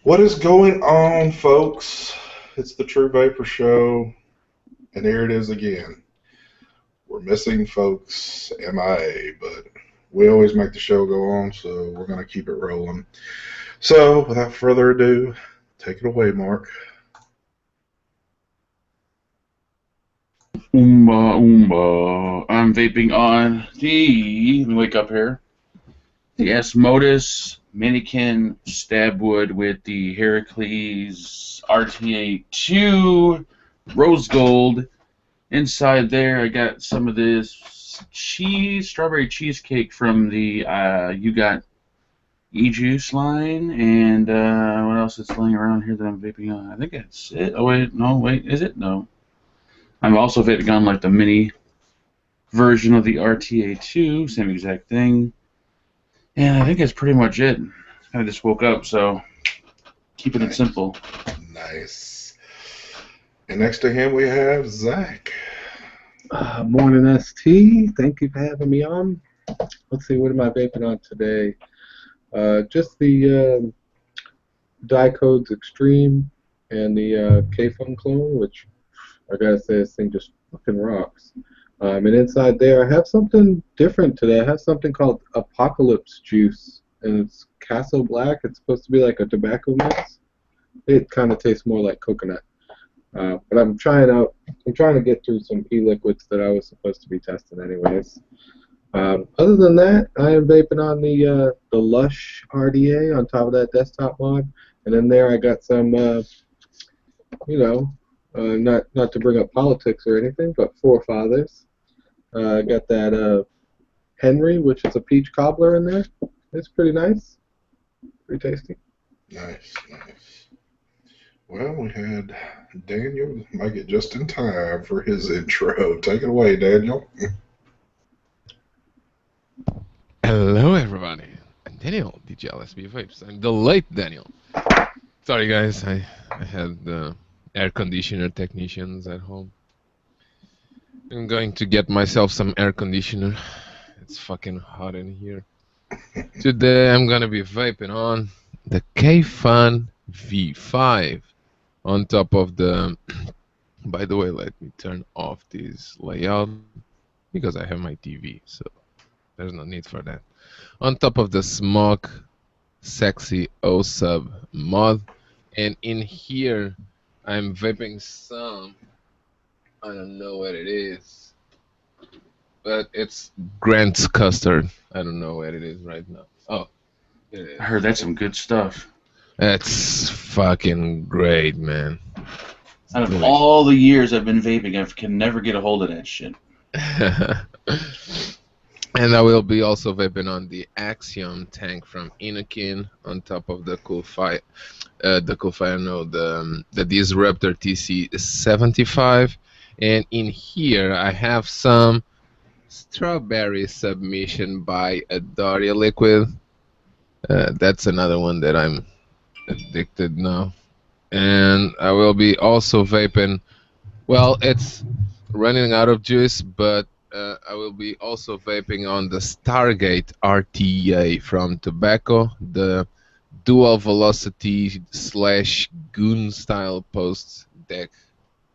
What is going on, folks? It's the True Vapor Show, and here it is again. We're missing folks MIA, but we always make the show go on, so we're going to keep it rolling. So, without further ado, take it away, Mark. Oomba. I'm vaping on let me wake up here, the Asmodus Minikin Stabwood with the Heracles RTA2 Rose Gold. Inside there, I got some of this strawberry cheesecake from the You Got E-Juice line, and what else is laying around here that I'm vaping on? I think that's it. Oh, wait, no, wait, is it? No. I'm also vaping on like the mini version of the RTA2, same exact thing. And I think that's pretty much it. I just woke up, so keeping it simple. Nice. And next to him, we have Zach. Morning, ST. Thank you for having me on. Let's see, what am I vaping on today? Just the Dicodes Extreme and the K-Fun clone, which I gotta say, this thing just fucking rocks. And inside there, I have something different today. I have something called Apocalypse Juice, and it's Castle Black. It's supposed to be like a tobacco mix. It kind of tastes more like coconut. But I'm trying to get through some e-liquids that I was supposed to be testing anyways. Other than that, I am vaping on the Lush RDA on top of that desktop mod, and in there I got some, not to bring up politics or anything, but forefathers. I got that Henry, which is a peach cobbler in there. It's pretty nice, pretty tasty. Nice. Well, we had Daniel make it just in time for his intro. Take it away, Daniel. Hello, everybody. I'm Daniel, DJLSB Vapes. I'm the late Daniel. Sorry, guys. I had the air conditioner technicians at home. I'm going to get myself some air conditioner. It's fucking hot in here. Today, I'm gonna be vaping on the K-Fun V5 on top of the... By the way, let me turn off this layout because I have my TV, so there's no need for that. On top of the Smoke Sexy O-Sub mod, and in here I'm vaping some, I don't know what it is, but it's Grant's Custard. I don't know what it is right now. Oh, it is. I heard that's some good stuff. That's fucking great, man. Out of all the years I've been vaping, I can never get a hold of that shit. And I will be also vaping on the Axiom tank from Inokin on top of the the Disruptor TC75. And in here I have some strawberry submission by Daria Liquid. That's another one that I'm addicted now. And I will be also vaping, well, it's running out of juice, but I will be also vaping on the Stargate RTA from Tobacco, the dual velocity / goon style post deck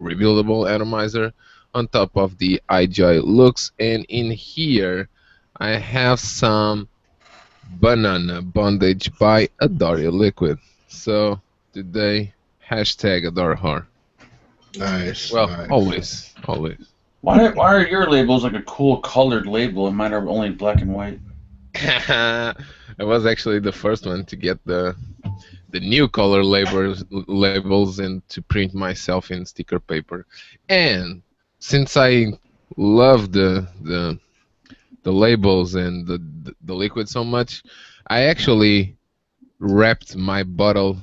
rebuildable atomizer on top of the iJoy Lux. And in here I have some banana bondage by Adaria Liquid. So today, hashtag adore her. Nice. Well, nice. always. Why are your labels like a cool colored label and mine are only black and white? I was actually the first one to get the new color labels and to print myself in sticker paper. And since I love the labels and the liquid so much, I actually wrapped my bottle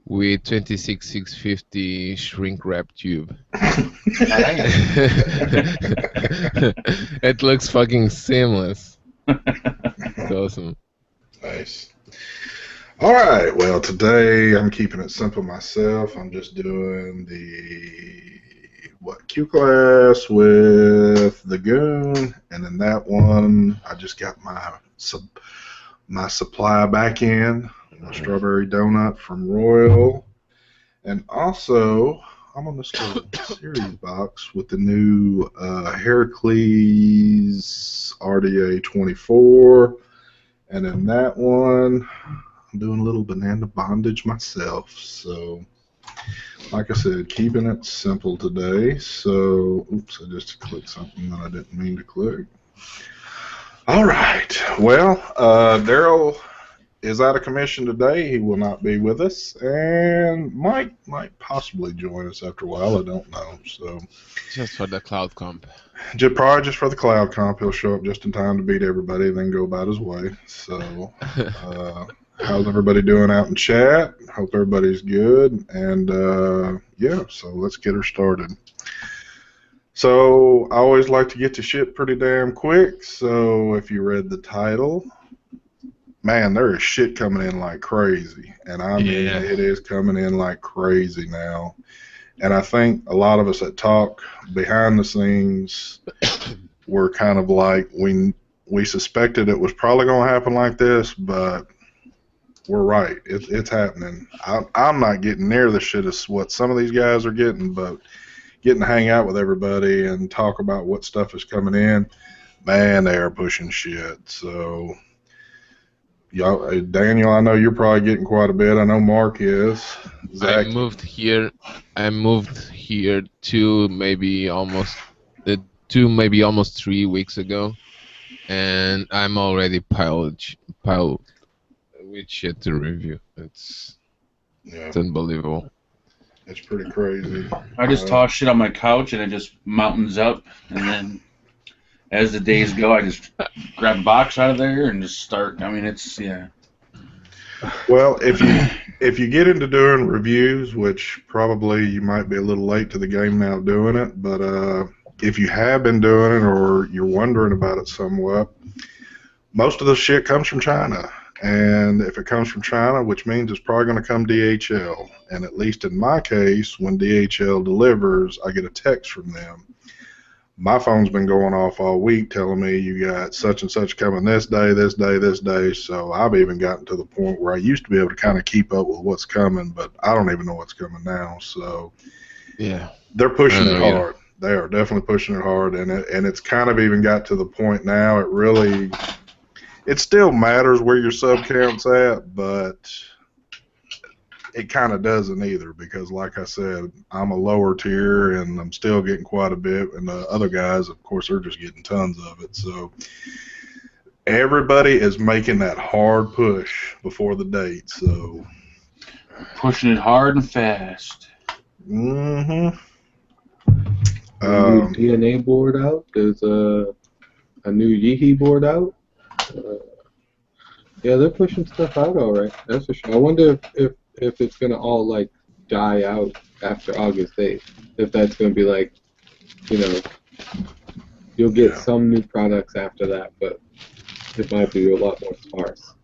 with 26650 shrink wrap tube. It looks fucking seamless. It's awesome. Nice. All right. Well, today I'm keeping it simple myself. I'm just doing the Q class with the goon, and then that one I just got my supply back in strawberry donut from Royal. And also, I'm on this little series box with the new Heracles RDA 24. And in that one, I'm doing a little banana bondage myself. So, like I said, keeping it simple today. So, oops, I just clicked something that I didn't mean to click. All right. Well, Daryl is out of commission today. He will not be with us, and might possibly join us after a while. I don't know. So Just for the cloud comp. probably just for the cloud comp. He'll show up just in time to beat everybody, and then go about his way. So how's everybody doing out in chat? Hope everybody's good. And yeah, so let's get her started. So I always like to get to shit pretty damn quick. So if you read the title, man, there is shit coming in like crazy. And I mean, it is coming in like crazy now. And I think a lot of us that talk behind the scenes were kind of like, we suspected it was probably going to happen like this, but we're right. It's happening. I'm not getting near the shit as what some of these guys are getting, but getting to hang out with everybody and talk about what stuff is coming in, man, they are pushing shit. So, y'all, Daniel, I know you're probably getting quite a bit. I know Mark is. Zach, I moved here 2 maybe almost 3 weeks ago, and I'm already piled with shit to review. It's unbelievable. it's pretty crazy. I just toss shit on my couch and it just mountains up, and then as the days go, I just grab a box out of there and just start. I mean, it's Well, if you get into doing reviews, which probably you might be a little late to the game now doing it, but if you have been doing it or you're wondering about it somewhat, most of the shit comes from China. And if it comes from China, which means it's probably going to come DHL. And at least in my case, when DHL delivers, I get a text from them. My phone's been going off all week telling me you got such and such coming this day, this day, this day. So I've even gotten to the point where I used to be able to kind of keep up with what's coming, but I don't even know what's coming now. So yeah, they're pushing it hard. They are definitely pushing it hard, and it's kind of even got to the point now. It still matters where your sub count's at, but it kind of doesn't either because, like I said, I'm a lower tier and I'm still getting quite a bit, and the other guys, of course, are just getting tons of it. So everybody is making that hard push before the date. So pushing it hard and fast. Mm-hmm. New DNA board out. There's a new Yeehee board out. Yeah, they're pushing stuff out all right. That's for sure. I wonder if it's gonna all like die out after August 8th. If that's gonna be like, you'll get some new products after that, but it might be a lot more sparse.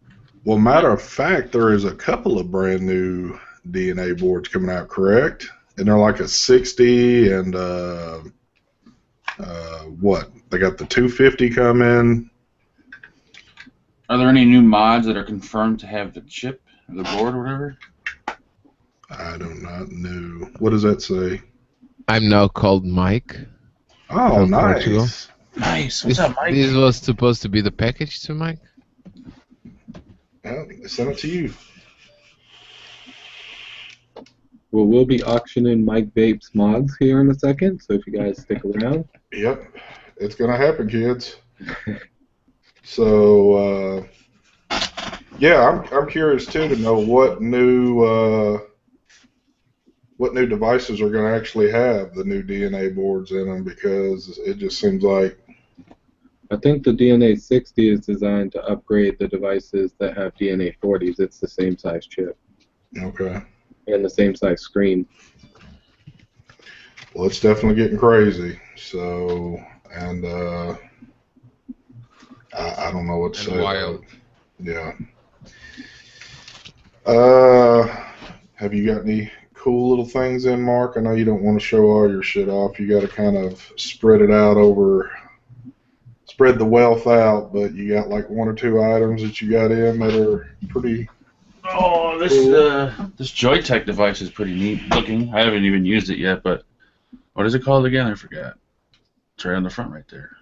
Well, matter of fact, there is a couple of brand new DNA boards coming out, correct? And they're like a 60 and what? They got the 250 coming. Are there any new mods that are confirmed to have the chip or the board or whatever? I do not know. What does that say? I'm now called Mike. Oh, nice. Portugal. Nice. What's up, Mike? This was supposed to be the package to Mike. Well, they sent it to you. Well, we'll be auctioning Mike Vape's mods here in a second, so if you guys stick around. Yep, it's gonna happen, kids. So, yeah, I'm curious too to know what new devices are going to actually have the new DNA boards in them, because it just seems like. I think the DNA 60 is designed to upgrade the devices that have DNA 40s. It's the same size chip. Okay. And the same size screen. Well, it's definitely getting crazy. So, and I don't know what to say. Wild. Yeah. Have you got any cool little things in, Mark? I know you don't want to show all your shit off. You got to kind of spread the wealth out, but you got like 1 or 2 items that you got in that are pretty Oh, this Joytech device is pretty neat looking. I haven't even used it yet, but what is it called again? I forgot. It's right on the front right there.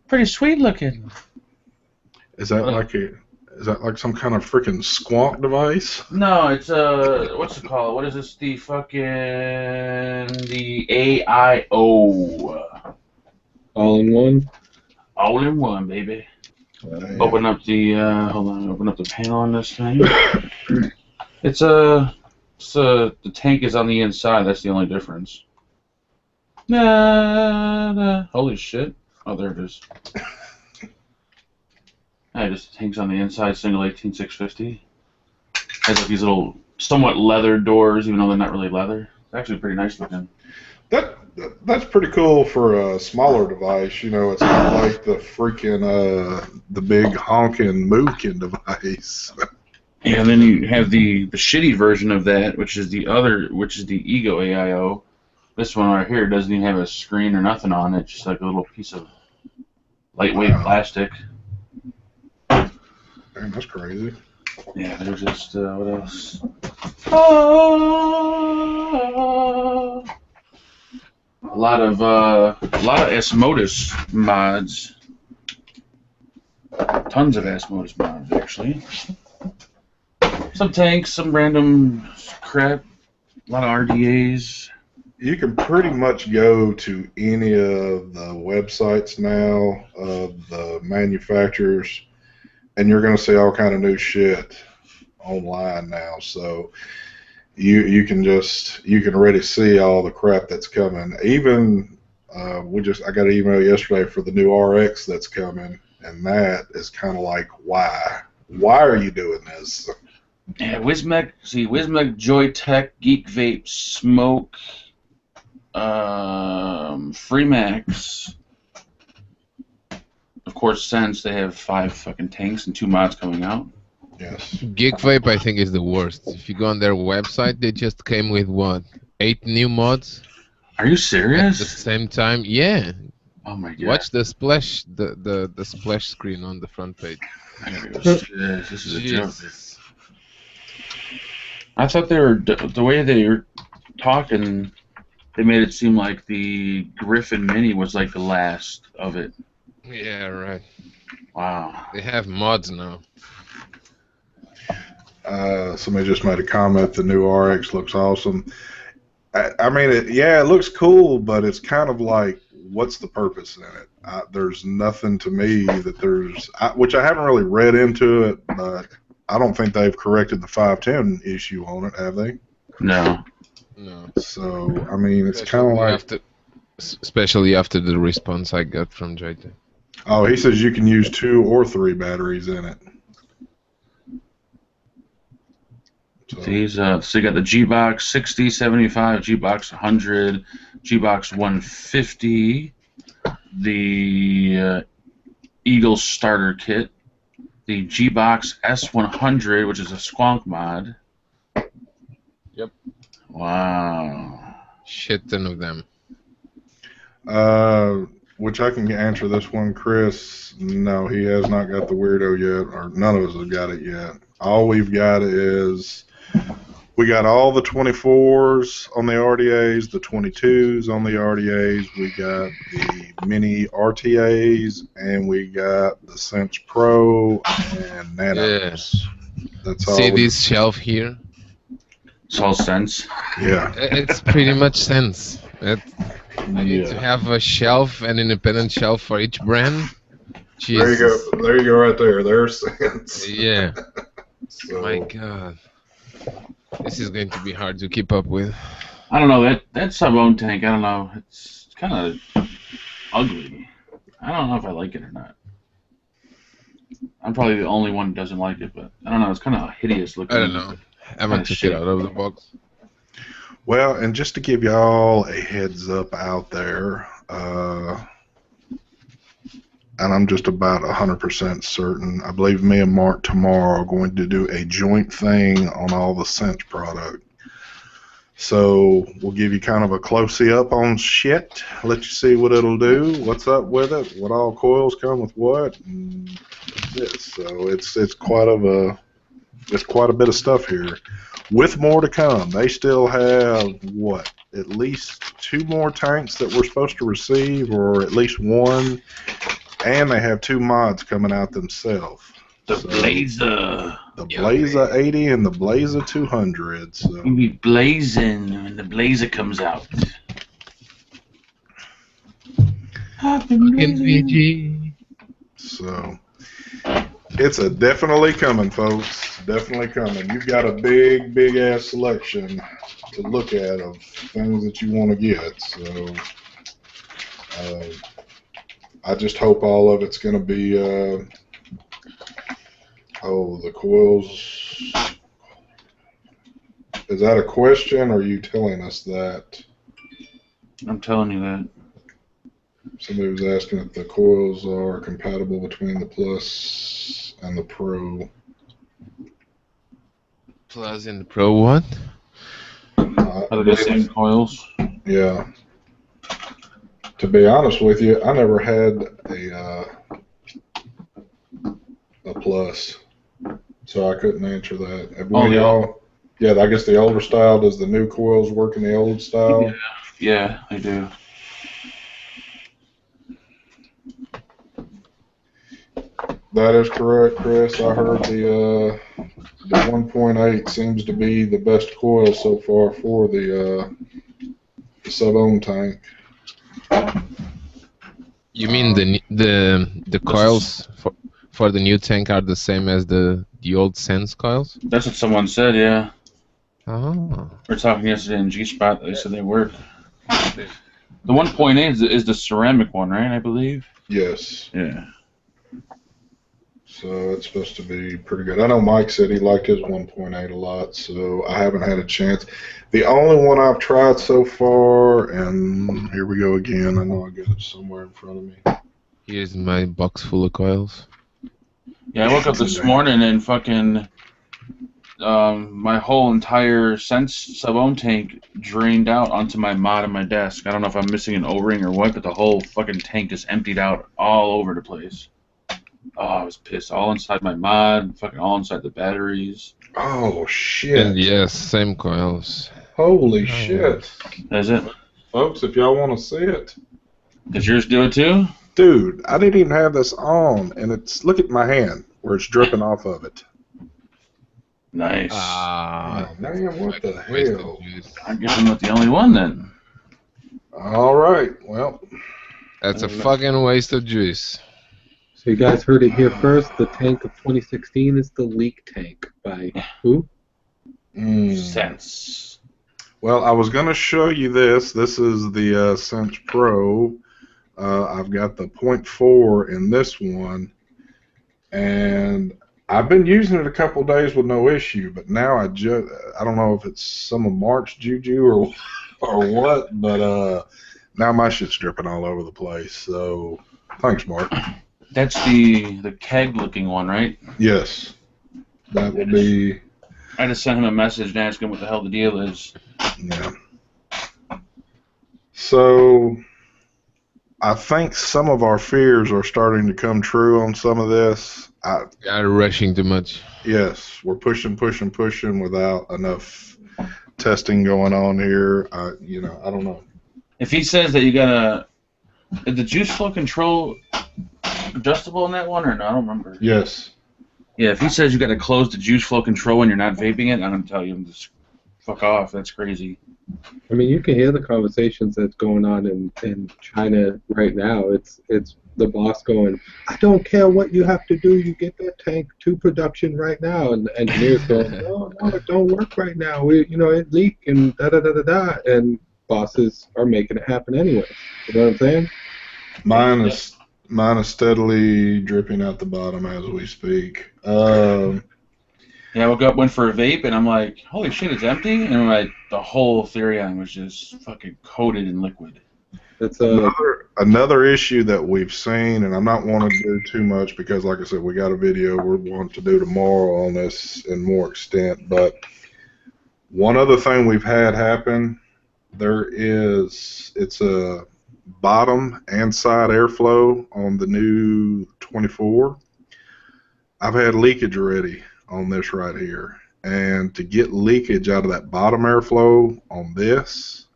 Pretty sweet looking. Is that like some kind of freaking squonk device? No, it's what's it called? What is this? The AIO. All in one. All in one, baby. Damn. Open up the hold on. Open up the panel on this thing. It's the tank is on the inside. That's the only difference. Holy shit! Oh, there it is. Just the tank's on the inside. Single 18650. Has like these little, somewhat leather doors, even though they're not really leather. It's actually pretty nice looking. That's pretty cool for a smaller device. You know, it's not like the freaking the big honking Movekin device. Yeah, and then you have the shitty version of that, which is the Ego AIO. This one right here doesn't even have a screen or nothing on it. Just like a little piece of lightweight plastic. Damn, that's crazy. Yeah, there's just what else? A lot of Asmodus mods. Tons of Asmodus mods, actually. Some tanks, some random crap. A lot of RDAs. You can pretty much go to any of the websites now of the manufacturers, and you're going to see all kind of new shit online now. So you can already see all the crap that's coming. Even I got an email yesterday for the new RX that's coming, and that is kind of like, why are you doing this? Yeah, Wismec, Joytech, Geek Vape, Smoke, Freemax. Of course, since they have 5 fucking tanks and 2 mods coming out. Yes. Geek Vape, I think, is the worst. If you go on their website, they just came with what, 8 new mods? Are you At serious? the same time, yeah. Oh my god. Watch the splash, the splash screen on the front page. This is a joke. Jesus. I thought they were the way they were talking. They made it seem like the Griffin Mini was like the last of it. Yeah, right. Wow. They have mods now. Somebody just made a comment. The new RX looks awesome. I mean, it looks cool, but it's kind of like, what's the purpose in it? There's nothing to me that which I haven't really read into it, but I don't think they've corrected the 510 issue on it, have they? No. No. So, I mean, it's kind of like... Especially after the response I got from JT. Oh, he says you can use 2 or 3 batteries in it. So you got the G-Box 60, 75, G-Box 100, G-Box 150, the Eagle Starter Kit, the G-Box S100, which is a Squonk mod. Yep. Wow. Shit ton of them. Which I can answer this one, Chris. No, he has not got the Weirdo yet, or none of us have got it yet. All we've got is... We got all the 24s on the RDAs, the 22s on the RDAs, we got the mini RTAs, and we got the Sense Pro and Nanos. Yeah. That's all. See this shelf here? It's all Sense. Yeah. It's pretty much Sense. I need to have a shelf, an independent shelf for each brand. Jesus. There you go. There you go right there. There's Sense. Yeah. So, My God. This is going to be hard to keep up with. I don't know, that sub-ohm tank, I don't know, it's kind of ugly. I don't know if I like it or not. I'm probably the only one who doesn't like it, but I don't know, it's kind of hideous looking. I don't know. I haven't took it out of the box. well, and just to give y'all a heads up out there, and I'm just about 100% certain, I believe me and Mark tomorrow are going to do a joint thing on all the Sense product. So we'll give you kind of a close-up on shit, let you see what it'll do, what's up with it, what all coils come with what, and this. So it's quite of a It's quite a bit of stuff here, with more to come. They still have what? At least 2 more tanks that we're supposed to receive, or at least 1, and they have 2 mods coming out themselves. The Blazer. The Blazer 80 and the Blazer 200. So You'll be blazing when the Blazer comes out. Fucking VG. So it's a definitely coming, folks. Definitely coming. You've got a big ass selection to look at of things that you want to get. So I just hope all of it's going to be. The coils. Is that a question, or are you telling us that? I'm telling you that. Somebody was asking if the coils are compatible between the Plus and the Pro. Plus and the Pro what? Are they the same coils? Yeah. To be honest with you, I never had a Plus, so I couldn't answer that. Have one of y'all? Yeah, I guess the older style. Does the new coils work in the old style? Yeah, they do. That is correct, Chris. I heard the 1.8 seems to be the best coil so far for the sub-ohm tank. You mean the coils for the new tank are the same as the old Sense coils? That's what someone said, yeah. Oh. We were talking yesterday in G-Spot. They said they work. The 1.8 is the ceramic one, right, I believe? Yes. Yeah. So it's supposed to be pretty good. I know Mike said he liked his 1.8 a lot, so I haven't had a chance. The only one I've tried so far, and here we go again. I know I got it somewhere in front of me. Here's my box full of coils. Yeah, I woke up this morning and fucking my whole entire Sense sub-ohm tank drained out onto my mod on my desk. I don't know if I'm missing an O-ring or what, but the whole fucking tank just emptied out all over the place. Oh, I was pissed. All inside my mod, fucking all inside the batteries. Oh, shit. And yes, same coils. Holy shit. Is it? Folks, if y'all want to see it. Does yours do it too? Dude, I didn't even have this on, and look at my hand where it's dripping off of it. Nice. Oh, man, what the hell? I guess I'm not the only one then. All right, well. That's a fucking waste of juice. So you guys heard it here first. The tank of 2016 is the leak tank by who? Sense. Well, I was going to show you this. This is the Sense Pro. I've got the 0.4 in this one, and I've been using it a couple days with no issue. But now I don't know if it's some of Mark's juju or what, but now my shit's dripping all over the place. So thanks, Mark. That's the keg looking one, right? Yes. That would be. I just sent him a message and asked him what the hell the deal is. Yeah. So I think some of our fears are starting to come true on some of this. You're rushing too much. Yes, we're pushing without enough testing going on here. I don't know. If he says that you got is the juice flow control adjustable in that one or no? I don't remember. Yes. Yeah, if he says you got to close the juice flow control when you're not vaping it, I'm gonna tell you just fuck off. That's crazy. I mean, you can hear the conversations that's going on in China right now. It's the boss going, I don't care what you have to do. You get that tank to production right now, and the engineers going, no, it don't work right now. It leak and da da da da da, and bosses are making it happen anyway. You know what I'm saying? Mine is steadily dripping out the bottom as we speak. Yeah, I woke up, went for a vape, and I'm like, holy shit, it's empty? And like the whole Therion was just fucking coated in liquid. It's another issue that we've seen, and I'm not wanting to do too much because, like I said, we got a video we're wanting to do tomorrow on this in more extent. But one other thing we've had happen, it's a bottom and side airflow on the new 24. I've had leakage already on this right here. And to get leakage out of that bottom airflow on this,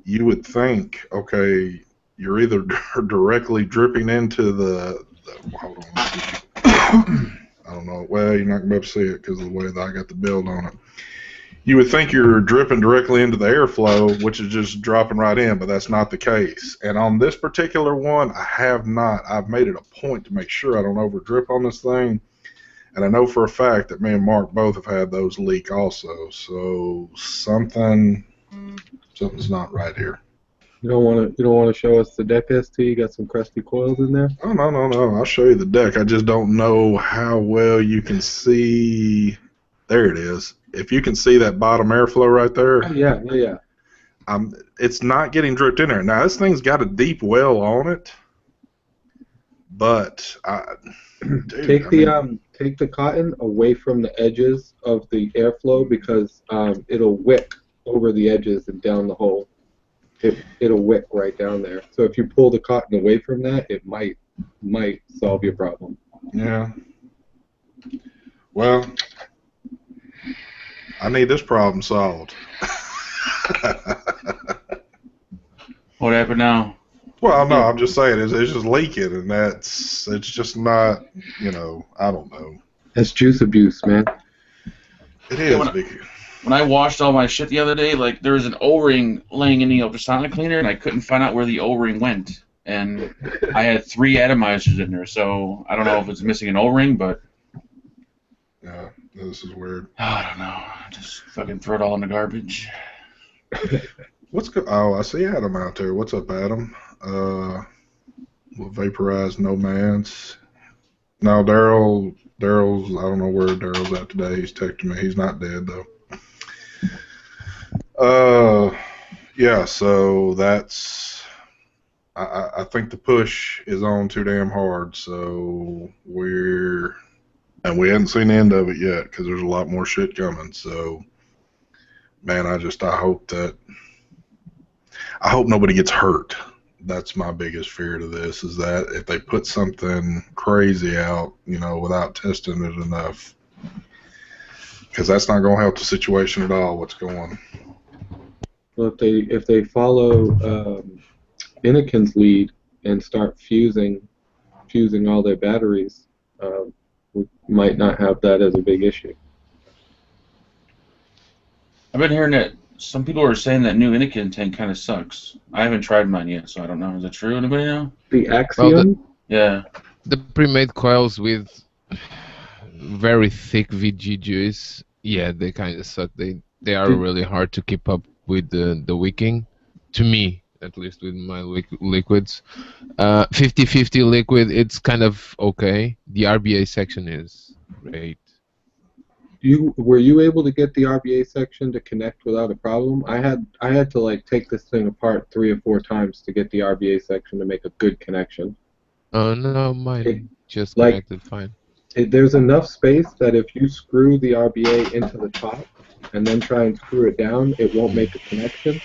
you would think, okay, you're either directly dripping into the hold on, I don't know. Well, you're not going to be able to see it because of the way that I got the build on it. You would think you're dripping directly into the airflow, which is just dropping right in, but that's not the case. And on this particular one, I have not. I've made it a point to make sure I don't over drip on this thing. And I know for a fact that me and Mark both have had those leak also. So something's not right here. You don't want to show us the deck ST? You got some crusty coils in there? Oh, no. I'll show you the deck. I just don't know how well you can see. There it is. If you can see that bottom airflow right there. Oh, yeah. It's not getting dripped in there. Now, this thing's got a deep well on it. But, take the cotton away from the edges of the airflow because it'll wick over the edges and down the hole. It'll wick right down there. So if you pull the cotton away from that, it might solve your problem. Yeah. Well, I need this problem solved. What happened now? Well, no, I'm just saying it's just leaking, and it's just not, I don't know. That's juice abuse, man. It is. When I washed all my shit the other day, like there was an O-ring laying in the ultrasonic cleaner, and I couldn't find out where the O-ring went. And I had 3 atomizers in there, so I don't know if it's missing an O-ring, but yeah, this is weird. I don't know. Just fucking throw it all in the garbage. Oh, I see Adam out there. What's up, Adam? We'll vaporize no man's. No, Daryl's. I don't know where Daryl's at today. He's texting me. He's not dead though. Yeah. So that's. I think the push is on too damn hard. So we hadn't seen the end of it yet because there's a lot more shit coming. So, man, I hope nobody gets hurt. That's my biggest fear to this, is that if they put something crazy out, without testing it enough, because that's not going to help the situation at all, what's going. Well, if they follow Innikin's lead and start fusing all their batteries, we might not have that as a big issue. I've been hearing that some people are saying that new Innikin tank kind of sucks. I haven't tried mine yet, so I don't know. Is that true? Anybody know? The Axiom? Yeah. The pre-made coils with very thick VG juice, yeah, they kind of suck. They are really hard to keep up with the wicking. To me, at least with my liquids. 50-50 liquid, it's kind of okay. The RBA section is great. Were you able to get the RBA section to connect without a problem? I had to take this thing apart 3 or 4 times to get the RBA section to make a good connection. Oh no, mine just connected fine. There's enough space that if you screw the RBA into the top and then try and screw it down, it won't make a connection.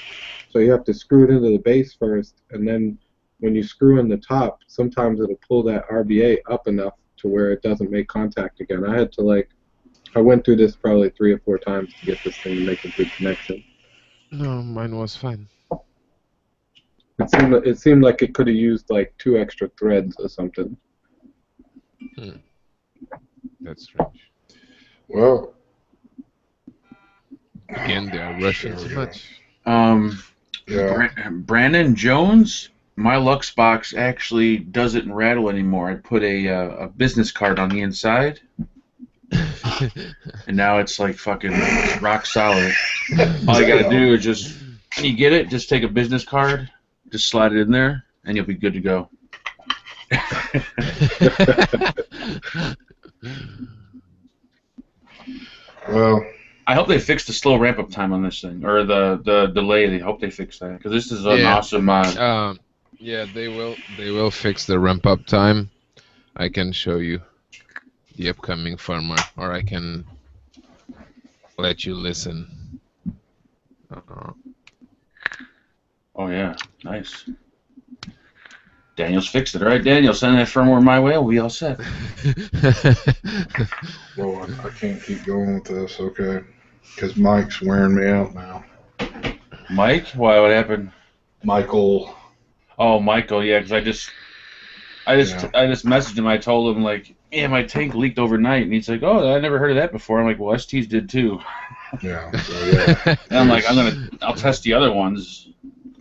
So you have to screw it into the base first, and then when you screw in the top, sometimes it'll pull that RBA up enough to where it doesn't make contact again. I went through this probably 3 or 4 times to get this thing to make a good connection. No, mine was fine. It seemed like it could have used 2 extra threads or something. That's strange. Well, again, they are rushing too much. Yeah. Brandon Jones, my Lux box actually doesn't rattle anymore. I put a business card on the inside. And now it's fucking rock solid. All you gotta do is just, when you get it, just take a business card, just slide it in there, and you'll be good to go. Well, I hope they fix the slow ramp-up time on this thing, or the delay. I hope they fix that, because this is an awesome mod. Yeah, they will fix the ramp-up time. I can show you the upcoming firmware, or I can let you listen. Oh yeah, nice. Daniel's fixed it. All right, Daniel, send that firmware my way. We'll be all set. Well, I can't keep going with this, okay? Because Mike's wearing me out now. Mike? Why? What happened? Michael. Oh, Michael. Yeah, because I just messaged him. I told him like, yeah, my tank leaked overnight, and he's like, oh, I never heard of that before. I'm like, well, STs did too. Yeah. So yeah. And I'm like, I'll test the other ones.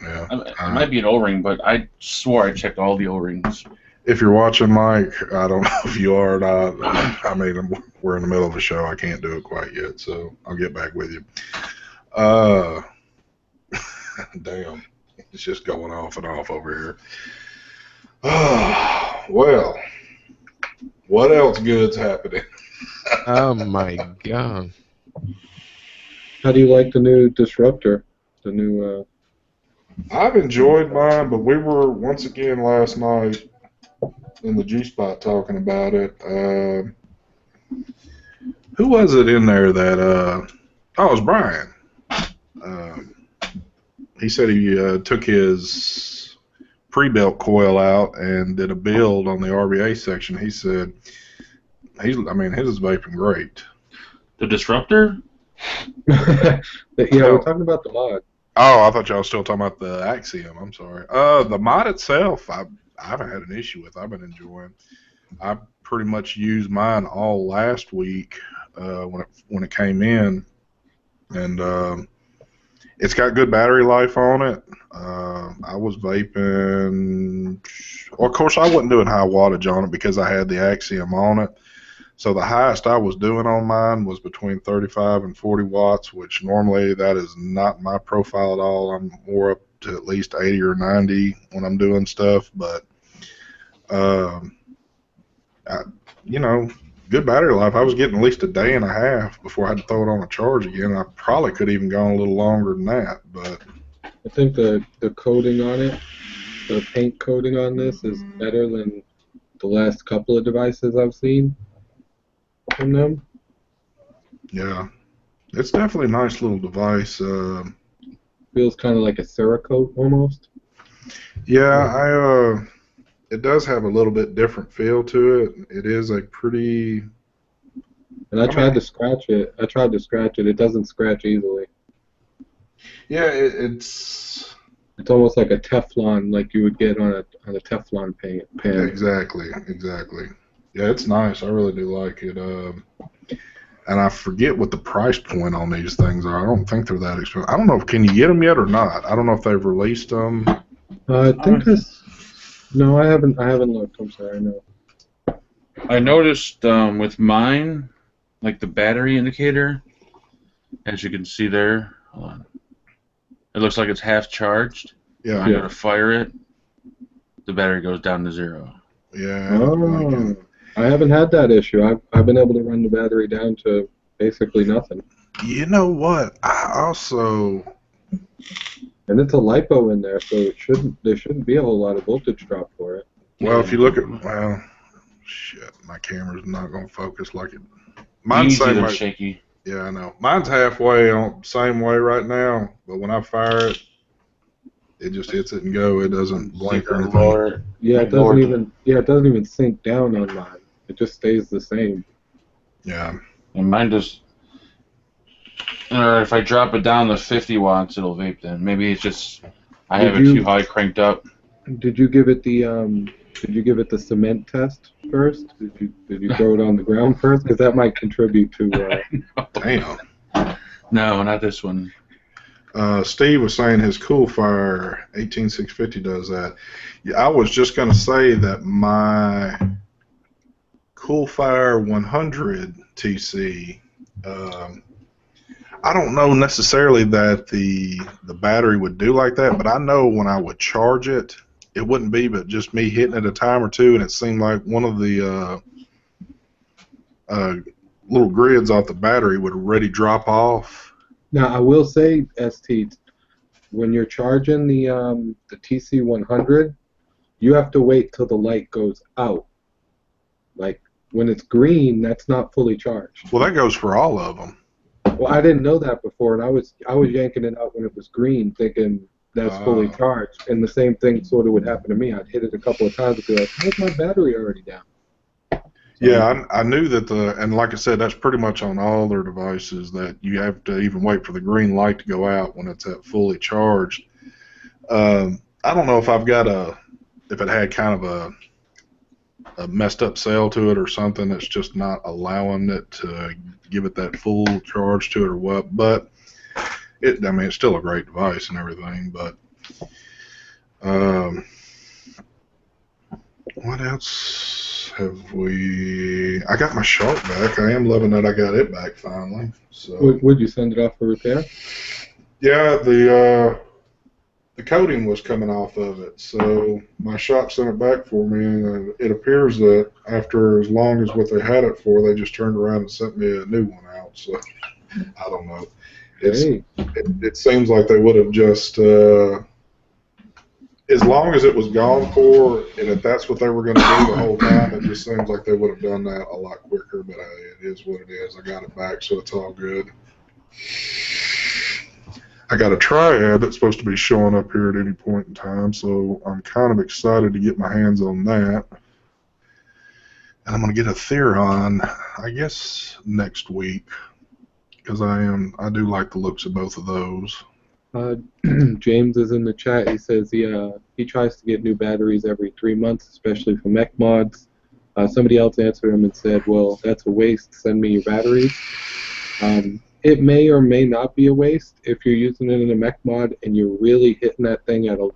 Yeah. It might be an O-ring, but I swore I checked all the O-rings. If you're watching, Mike, I don't know if you are or not. I mean, we're in the middle of a show. I can't do it quite yet, so I'll get back with you. Damn, it's just going off and off over here. Well, what else good's happening? Oh my god. How do you like the new disruptor? The new. I've enjoyed mine, but we were once again last night in the G spot talking about it. Who was it in there that? Oh, it was Brian. He said he took his pre-built coil out and did a build on the RBA section. He said his is vaping great. The disruptor? Yeah, we're talking about the mod. Oh, I thought y'all were still talking about the Axiom. I'm sorry. The mod itself, I haven't had an issue with. I've been enjoying. I pretty much used mine all last week when it came in, and it's got good battery life on it. I was vaping. Well, of course, I wasn't doing high wattage on it because I had the Axiom on it. So the highest I was doing on mine was between 35 and 40 watts, which normally that is not my profile at all. I'm more up to at least 80 or 90 when I'm doing stuff. But, good battery life. I was getting at least a day and a half before I had to throw it on a charge again. I probably could have even gone a little longer than that. But I think the coating on it, the paint coating on this is better than the last couple of devices I've seen from them. yeah, it's definitely a nice little device. Feels kind of like a Cerakote almost. Yeah, it does have a little bit different feel to it. It is a pretty. And I tried to scratch it. It doesn't scratch easily. Yeah, it's almost like a Teflon, like you would get on a Teflon pan. Exactly. Yeah, it's nice. I really do like it. And I forget what the price point on these things are. I don't think they're that expensive. I don't know. Can you get them yet or not? I don't know if they've released them. I think no, I haven't looked. I'm sorry, no. I noticed with mine, like the battery indicator, as you can see there, it looks like it's half charged. Yeah. I'm going to fire it, the battery goes down to 0. Yeah. Oh, I haven't had that issue. I've been able to run the battery down to basically nothing. You know what? I also. And it's a LiPo in there, so there shouldn't be a whole lot of voltage drop for it. Well, if you look at shit, my camera's not gonna focus like it. Mine's same way. Shaky. Yeah, I know. Mine's halfway on same way right now, but when I fire it, it just hits it and go. It doesn't blink or anything. Yeah, it doesn't even sink down on mine. It just stays the same. Yeah. And mine just, or if I drop it down to 50 watts, it'll vape then. Maybe it's just I have it too high cranked up. Did you give it the cement test first? Did you throw it on the ground first? Because that might contribute to. Damn. No, not this one. Steve was saying his Coolfire 18650 does that. Yeah, I was just going to say that my Coolfire 100 TC, I don't know necessarily that the battery would do like that, but I know when I would charge it, it wouldn't be but just me hitting it a time or two, and it seemed like one of the little grids off the battery would already drop off. Now, I will say, ST, when you're charging the TC100, you have to wait till the light goes out. Like, when it's green, that's not fully charged. Well, that goes for all of them. Well, I didn't know that before, and I was yanking it out when it was green, thinking that's fully charged. And the same thing sort of would happen to me. I'd hit it a couple of times and be like, how's my battery already down? Yeah, I knew that and like I said, that's pretty much on all their devices, that you have to even wait for the green light to go out when it's at fully charged. I don't know if if it had kind of a messed up cell to it or something that's just not allowing it to give it that full charge to it or what, but I mean, it's still a great device and everything, but what else have I got my Shark back. I am loving that I got it back finally. So Would you send it off for repair? yeah, the coating was coming off of it, so my shop sent it back for me, and it appears that after as long as what they had it for, they just turned around and sent me a new one out. So I don't know. It seems like they would have just as long as it was gone for, and if that's what they were going to do the whole time, it just seems like they would have done that a lot quicker. But it is what it is. I got it back, so it's all good. I got a Triad that's supposed to be showing up here at any point in time, so I'm kind of excited to get my hands on that. And I'm going to get a Theron, I guess, next week, because I do like the looks of both of those. James is in the chat. He says he tries to get new batteries every 3 months, especially for mech mods. Somebody else answered him and said, well, that's a waste. Send me your batteries. It may or may not be a waste if you're using it in a mech mod and you're really hitting that thing at a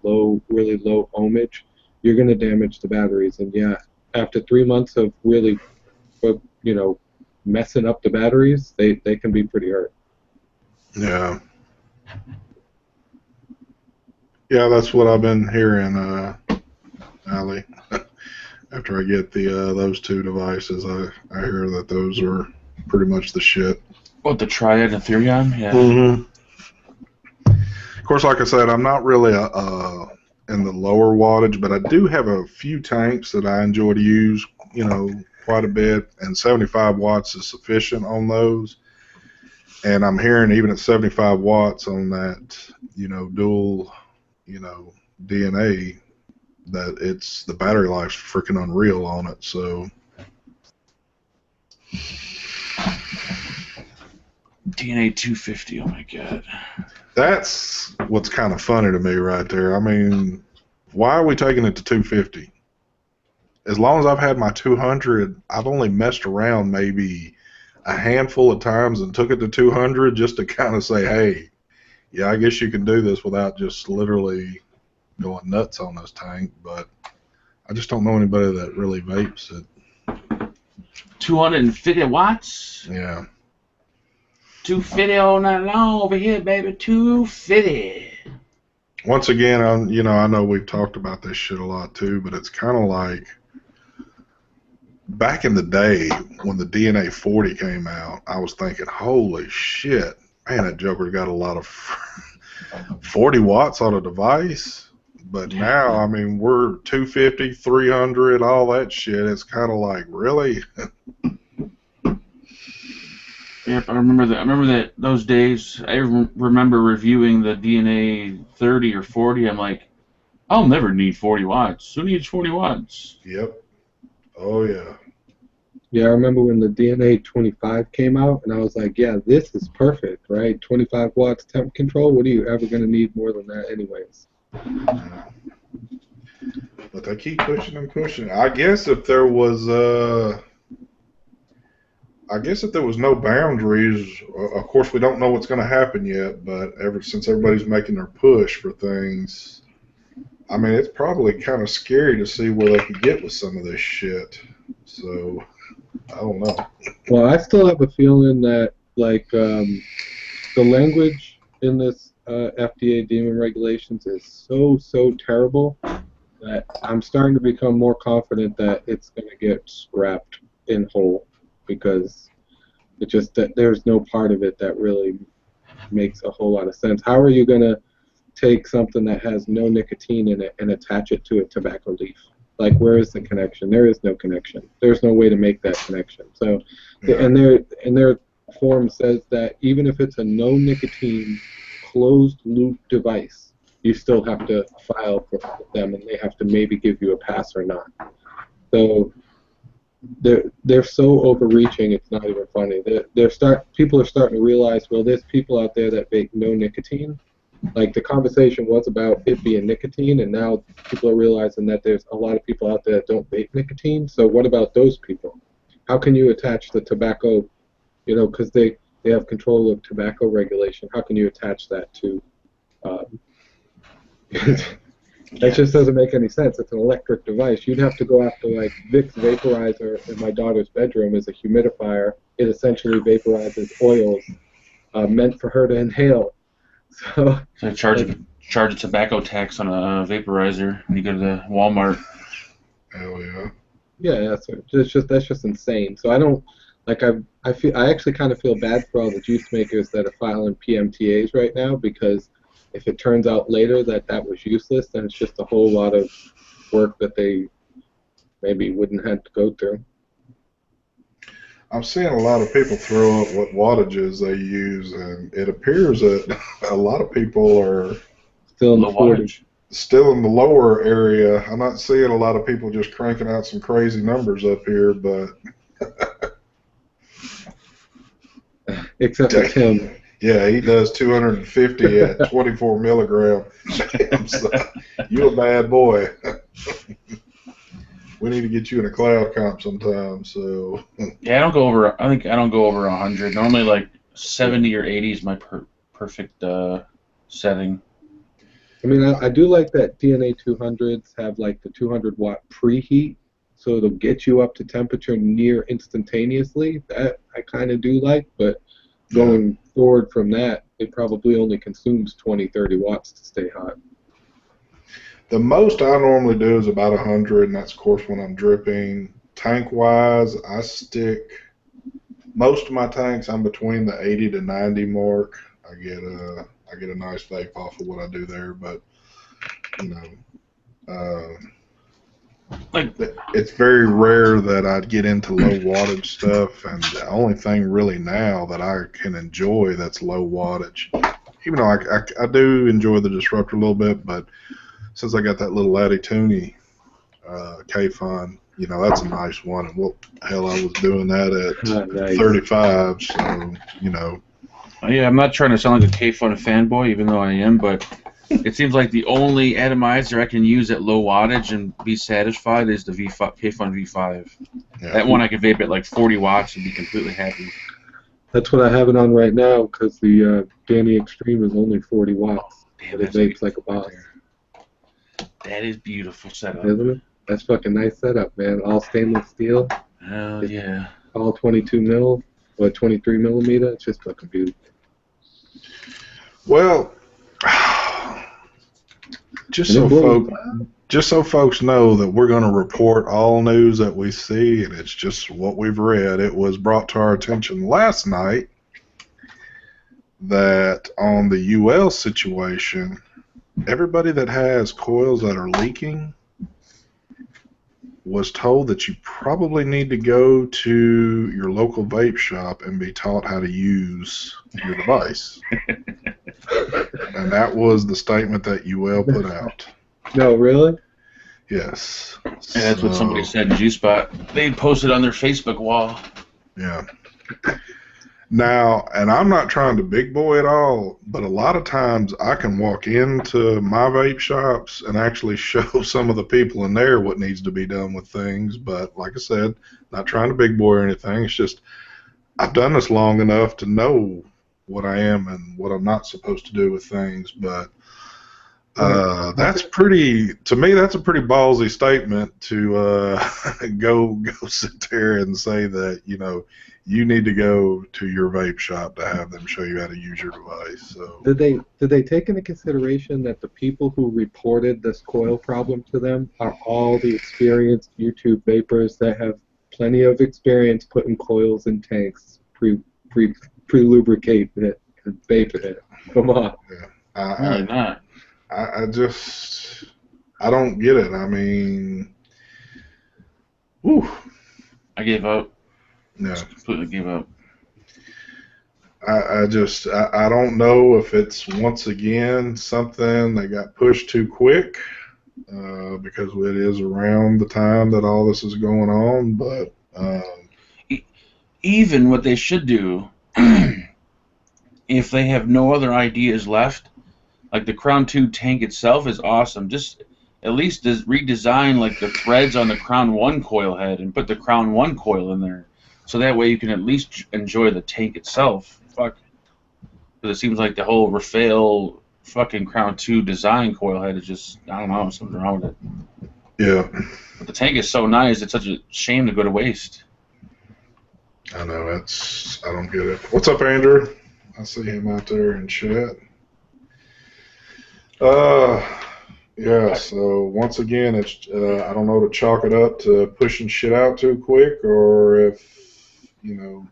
really low ohmage. You're going to damage the batteries. And yeah, after 3 months of really, messing up the batteries, they can be pretty hurt. Yeah. Yeah, that's what I've been hearing, Allie. After I get those two devices, I hear that those are pretty much the shit. What, the Triad and Therion? Yeah. Mm-hmm. Of course, like I said, I'm not really in the lower wattage, but I do have a few tanks that I enjoy to use, quite a bit, and 75 watts is sufficient on those. And I'm hearing even at 75 watts on that, dual, DNA, that the battery life's freaking unreal on it. So DNA 250. Oh my god. that's what's kind of funny to me right there. I mean, why are we taking it to 250? As long as I've had my 200, I've only messed around maybe a handful of times and took it to 200 just to kind of say, hey, yeah, I guess you can do this without just literally going nuts on this tank. But I just don't know anybody that really vapes it. 250 watts? Yeah. 250 all night long over here, baby. 250. Once again, I know we've talked about this shit a lot too, but it's kind of like back in the day when the DNA 40 came out, I was thinking, holy shit, man, that joker got a lot of 40 watts on a device. But now, I mean, we're 250, 300, all that shit. It's kind of like, really? Yep, I remember that those days. I remember reviewing the DNA 30 or 40. I'm like, I'll never need 40 watts. Who needs 40 watts? Yep. Oh, yeah. Yeah, I remember when the DNA 25 came out, and I was like, yeah, this is perfect, right? 25 watts temp control, what are you ever going to need more than that anyways? Yeah. But they keep pushing and pushing. I guess if there was no boundaries, of course we don't know what's going to happen yet, but since everybody's making their push for things, I mean, it's probably kind of scary to see where they could get with some of this shit. So, I don't know. Well, I still have a feeling that, the language in this FDA demon regulations is so terrible that I'm starting to become more confident that it's going to get scrapped in whole, because there's no part of it that really makes a whole lot of sense. How are you going to take something that has no nicotine in it and attach it to a tobacco leaf? Like, where is the connection? There is no connection. There's no way to make that connection. So, yeah. And their form says that even if it's a no nicotine closed loop device, you still have to file for them, and they have to maybe give you a pass or not. So they're so overreaching, it's not even funny. People are starting to realize, well, there's people out there that vape no nicotine. Like, the conversation was about it being nicotine, and now people are realizing that there's a lot of people out there that don't vape nicotine. So what about those people? How can you attach the tobacco, because they have control of tobacco regulation. How can you attach that to that just doesn't make any sense. It's an electric device. You'd have to go after, like, Vicks vaporizer in my daughter's bedroom is a humidifier. It essentially vaporizes oils meant for her to inhale. So charge a tobacco tax on a vaporizer when you go to the Walmart. Hell yeah. Yeah, that's just insane. So I don't like I actually kind of feel bad for all the juice makers that are filing PMTAs right now, because if it turns out later that was useless, then it's just a whole lot of work that they maybe wouldn't have to go through. I'm seeing a lot of people throw up what wattages they use, and it appears that a lot of people are Still in the 40s. Still in the lower area. I'm not seeing a lot of people just cranking out some crazy numbers up here, but Except for Tim. Yeah, he does 250 at 24 milligram. Damn, son. You a bad boy. We need to get you in a cloud comp sometime. So yeah, I think I don't go over 100. Normally, like 70 or 80 is my perfect setting. I mean, I do like that DNA 200s have like the 200-watt preheat, so it'll get you up to temperature near instantaneously. That I kind of do like, but going forward from that, it probably only consumes 20, 30 watts to stay hot. The most I normally do is about 100, and that's, of course, when I'm dripping. Tank-wise, I stick most of my tanks. I'm between the 80 to 90 mark. I get a nice vape off of what I do there, but it's very rare that I'd get into low wattage stuff, and the only thing really now that I can enjoy that's low wattage, even though I do enjoy the Disruptor a little bit, but since I got that little Laddie Tooney K-Fun, that's a nice one, and what the hell, I was doing that at 35, so, Yeah, I'm not trying to sound like a K-Fun fanboy, even though I am, but it seems like the only atomizer I can use at low wattage and be satisfied is the K-Fun V5. Yeah. That one I can vape at like 40 watts and be completely happy. That's what I have it on right now, because the Danny Extreme is only 40 watts, but it vapes like a boss. That is beautiful setup. Isn't it? That's fucking nice setup, man. All stainless steel. Hell yeah. All 22 mil, or 23 millimeter. It's just fucking beautiful. Well, just so folks know that we're going to report all news that we see, and it's just what we've read. It was brought to our attention last night that on the UL situation, everybody that has coils that are leaking was told that you probably need to go to your local vape shop and be taught how to use your device. And that was the statement that UL put out. No, really? Yes. And that's what somebody said in G-Spot. They posted on their Facebook wall. Yeah. Now, and I'm not trying to big boy at all, but a lot of times I can walk into my vape shops and actually show some of the people in there what needs to be done with things. But like I said, not trying to big boy or anything. It's just I've done this long enough to know what I am and what I'm not supposed to do with things. But that's pretty, to me, that's a pretty ballsy statement to go sit there and say that, you need to go to your vape shop to have them show you how to use your device. So did they take into consideration that the people who reported this coil problem to them are all the experienced YouTube vapors that have plenty of experience putting coils in tanks, pre-lubricating it and vaping it? Come on. Yeah. I don't get it. I mean, I gave up. Yeah. Just completely gave up. I don't know if it's once again something that got pushed too quick, because it is around the time that all this is going on. But Even what they should do, if they have no other ideas left, like the Crown 2 tank itself is awesome. Just at least redesign like the threads on the Crown 1 coil head and put the Crown 1 coil in there. So that way you can at least enjoy the tank itself. Fuck. Because it seems like the whole Rafael fucking Crown 2 design coil head is just, I don't know, something wrong with it. yeah, But the tank is so nice, it's such a shame to go to waste. I know I don't get it. What's up, Andrew? I see him out there in chat. Yeah. So once again, it's I don't know to chalk it up to pushing shit out too quick, or if you know.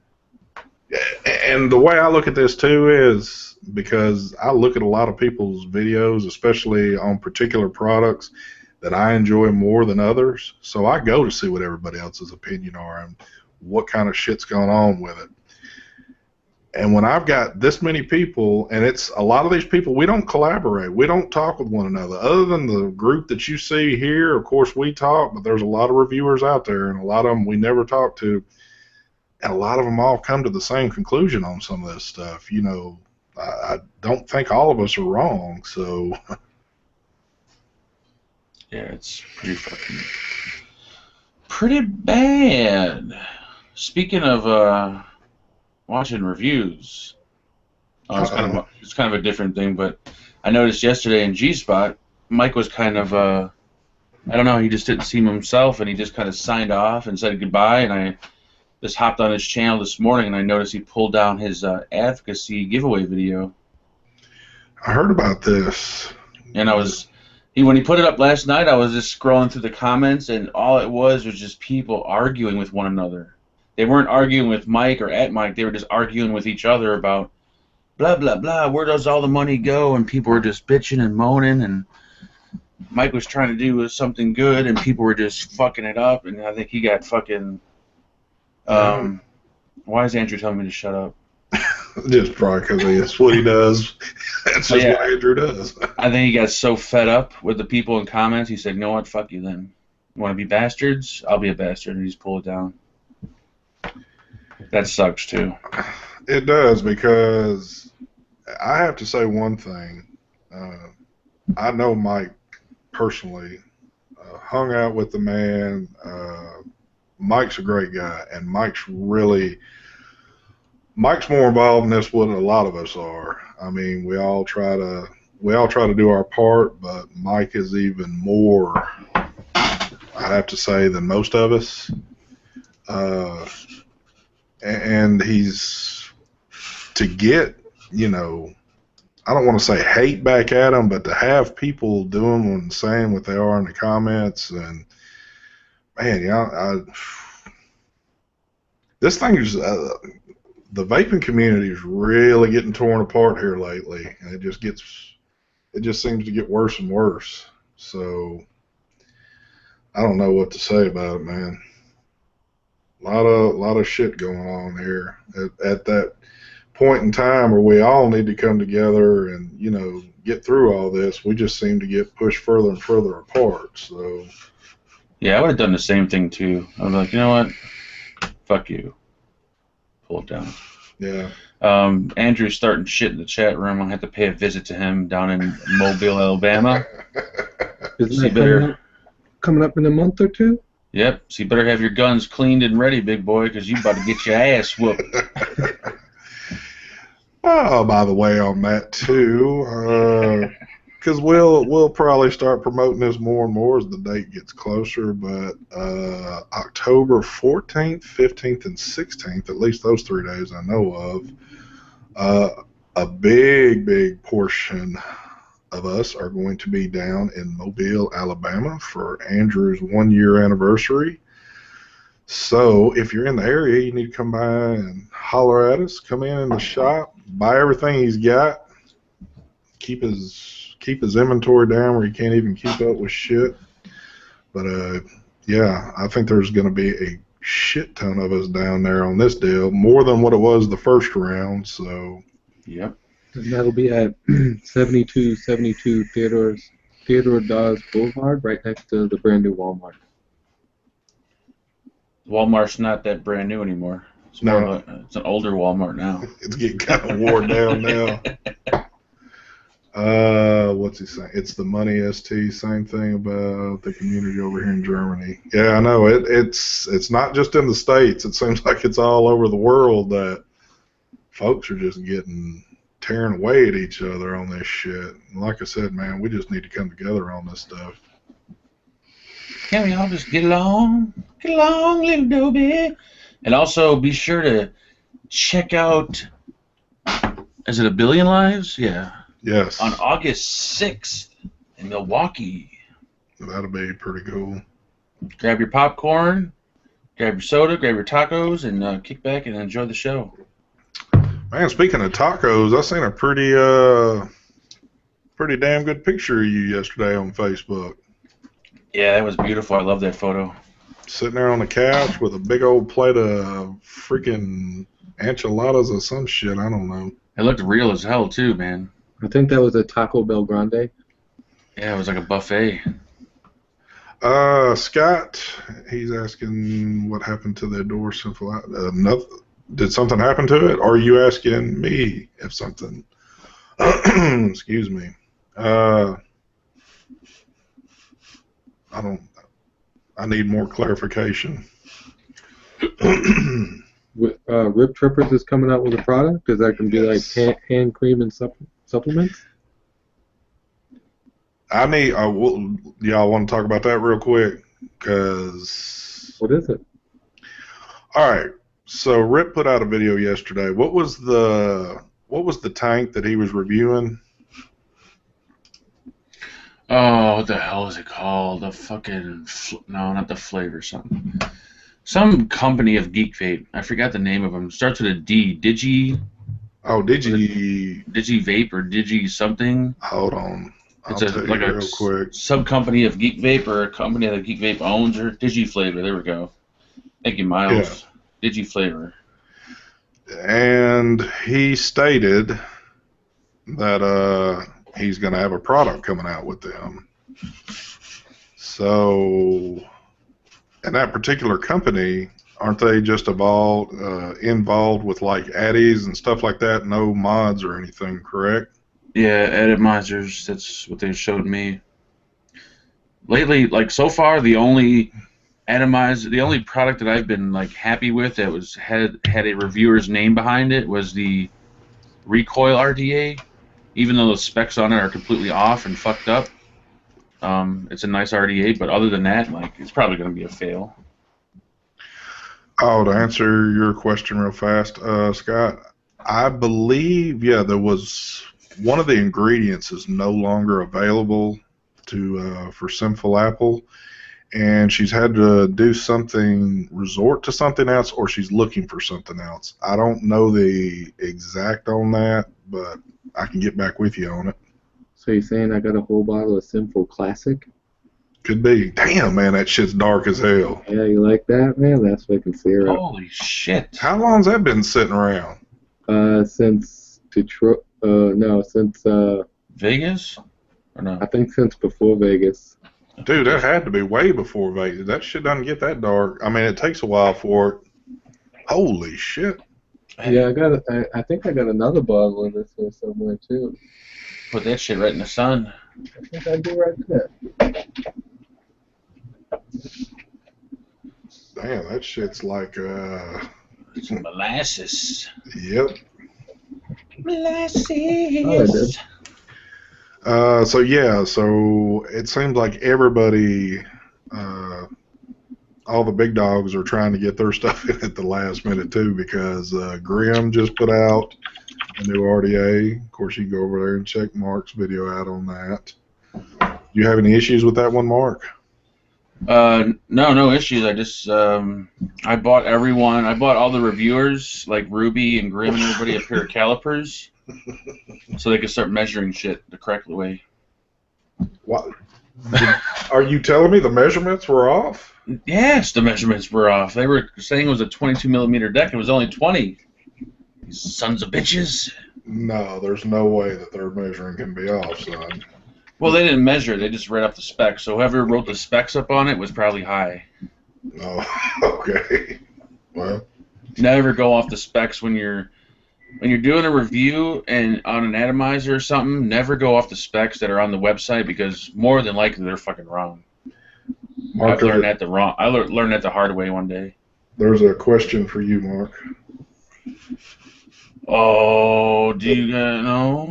And the way I look at this too is because I look at a lot of people's videos, especially on particular products that I enjoy more than others. So I go to see what everybody else's opinion are and what kind of shit's going on with it. And when I've got this many people, and it's a lot of these people, we don't collaborate. We don't talk with one another. Other than the group that you see here, of course, we talk, but there's a lot of reviewers out there, and a lot of them we never talk to. And a lot of them all come to the same conclusion on some of this stuff. You know, I don't think all of us are wrong, so. Yeah, it's pretty bad. Speaking of watching reviews, it's kind of a different thing, but I noticed yesterday in G-Spot, Mike was kind of I don't know, he just didn't seem himself, and he just kind of signed off and said goodbye, and I just hopped on his channel this morning, and I noticed he pulled down his advocacy giveaway video. I heard about this. And when he put it up last night, I was just scrolling through the comments, and all it was just people arguing with one another. They weren't arguing with Mike or at Mike. They were just arguing with each other about blah, blah, blah, where does all the money go? And people were just bitching and moaning, and Mike was trying to do something good, and people were just fucking it up, and I think he got fucking... why is Andrew telling me to shut up? Just probably because that's what he does. That's just what Andrew does. I think he got so fed up with the people in comments, he said, you know what, fuck you then. You want to be bastards? I'll be a bastard, and he just pulled it down. That sucks, too. It does, because I have to say one thing. I know Mike personally, hung out with the man. Mike's a great guy, and Mike's more involved in this than a lot of us are. I mean, we all try to do our part, but Mike is even more, I have to say, than most of us. And he's to get, you know, I don't want to say hate back at him, but to have people doing and saying what they are in the comments, and man, this thing is the vaping community is really getting torn apart here lately, and it just seems to get worse and worse. So I don't know what to say about it, man. A lot of shit going on here at that point in time where we all need to come together and, you know, get through all this. We just seem to get pushed further and further apart. So yeah, I would have done the same thing too. I was like, you know what, fuck you, pull it down. Yeah. Andrew's starting shit in the chat room. I'll have to pay a visit to him down in Mobile, Alabama. Isn't that coming up in a month or two? Yep, so you better have your guns cleaned and ready, big boy, because you about to get your ass whooped. Oh, by the way, on that too, because we'll probably start promoting this more and more as the date gets closer. But October 14th, 15th, and 16th, at least those 3 days I know of, a big portion of us are going to be down in Mobile, Alabama for Andrew's 1-year anniversary. So if you're in the area, you need to come by and holler at us. Come in the shop, buy everything he's got, keep his inventory down where he can't even keep up with shit. But yeah, I think there's going to be a shit ton of us down there on this deal, more than what it was the first round. So, Yep. And that'll be at 7272 Theodore Dawes Boulevard, right next to the brand new Walmart. Walmart's not that brand new anymore. It's more of it's an older Walmart now. it's getting kind of worn down now. What's he saying? It's the Money ST. Same thing about the community over here in Germany. Yeah, I know. It's not just in the States. It seems like it's all over the world that folks are just getting tearing away at each other on this shit. And like I said, man, we just need to come together on this stuff. Can we all just get along? Get along, little Dobie. And also be sure to check out, is it A Billion Lives? Yeah. Yes. On August 6th in Milwaukee. That'll be pretty cool. Grab your popcorn, grab your soda, grab your tacos, and kick back and enjoy the show. Man, speaking of tacos, I seen a pretty damn good picture of you yesterday on Facebook. Yeah, that was beautiful. I love that photo. Sitting there on the couch with a big old plate of freaking enchiladas or some shit. I don't know. It looked real as hell, too, man. I think that was a Taco Bell Grande. Yeah, it was like a buffet. Scott, he's asking what happened to the door simple. Did something happen to it? Or are you asking me if something? Excuse me. I need more clarification. Rip Trippers is coming out with a product. Is that going to be like hand cream and supplements? Y'all want to talk about that real quick? Because what is it? All right. So Rip put out a video yesterday. What was the tank that he was reviewing? Oh, what the hell is it called? The fucking no, not the flavor. Some company of Geek Vape. I forgot the name of them. Starts with a D. Digi. Oh, Digi Vape or Digi something. Hold on. It's like a real quick sub company of Geek Vape or a company that Geek Vape owns or Digi Flavor. There we go. Thank you, Miles. Yeah. Digi Flavor. And he stated that he's going to have a product coming out with them. So, and that particular company, aren't they just involved with like addies and stuff like that? No mods or anything, correct? Yeah, atomizers. That's what they showed me. Lately, like so far, the only product that I've been like happy with that had a reviewer's name behind it was the Recoil RDA. Even though the specs on it are completely off and fucked up, it's a nice RDA. But other than that, like it's probably going to be a fail. Oh, to answer your question real fast, Scott, I believe there was. One of the ingredients is no longer available for Sinful Apple, and she's had to do something, resort to something else, or she's looking for something else. I don't know the exact on that, but I can get back with you on it. So you're saying I got a whole bottle of Sinful Classic? Could be. Damn, man, that shit's dark as hell. Yeah, you like that, man? That's fucking syrup. Holy shit. How long's that been sitting around? Since Detroit. No, since Vegas? Or no? I think since before Vegas. Dude, that had to be way before Vegas. That shit doesn't get that dark. I mean, it takes a while for it. Holy shit. Yeah, I think I got another bottle of this here somewhere too. Put that shit right in the sun. I think I do right there. Damn, that shit's like some molasses. Yep. Molasses. Oh, so it seems like everybody, all the big dogs are trying to get their stuff in at the last minute too, because Grimm just put out a new RDA. Of course, you can go over there and check Mark's video out on that. Do you have any issues with that one, Mark? No issues. I just I bought all the reviewers like Ruby and Grimm and everybody a pair of calipers so they could start measuring shit the correct way. What? Are you telling me the measurements were off? Yes, the measurements were off. They were saying it was a 22 millimeter deck. It was only 20. These sons of bitches. No, there's no way that their measuring can be off, son. Well, they didn't measure. They just read up the specs. So whoever wrote the specs up on it was probably high. Oh, okay. Well, Never go off the specs when you're doing a review and on an atomizer or something. Never go off the specs that are on the website because more than likely they're fucking wrong. Mark, I've learned that I learned that the hard way one day. there's a question for you, Mark. Oh, do you no.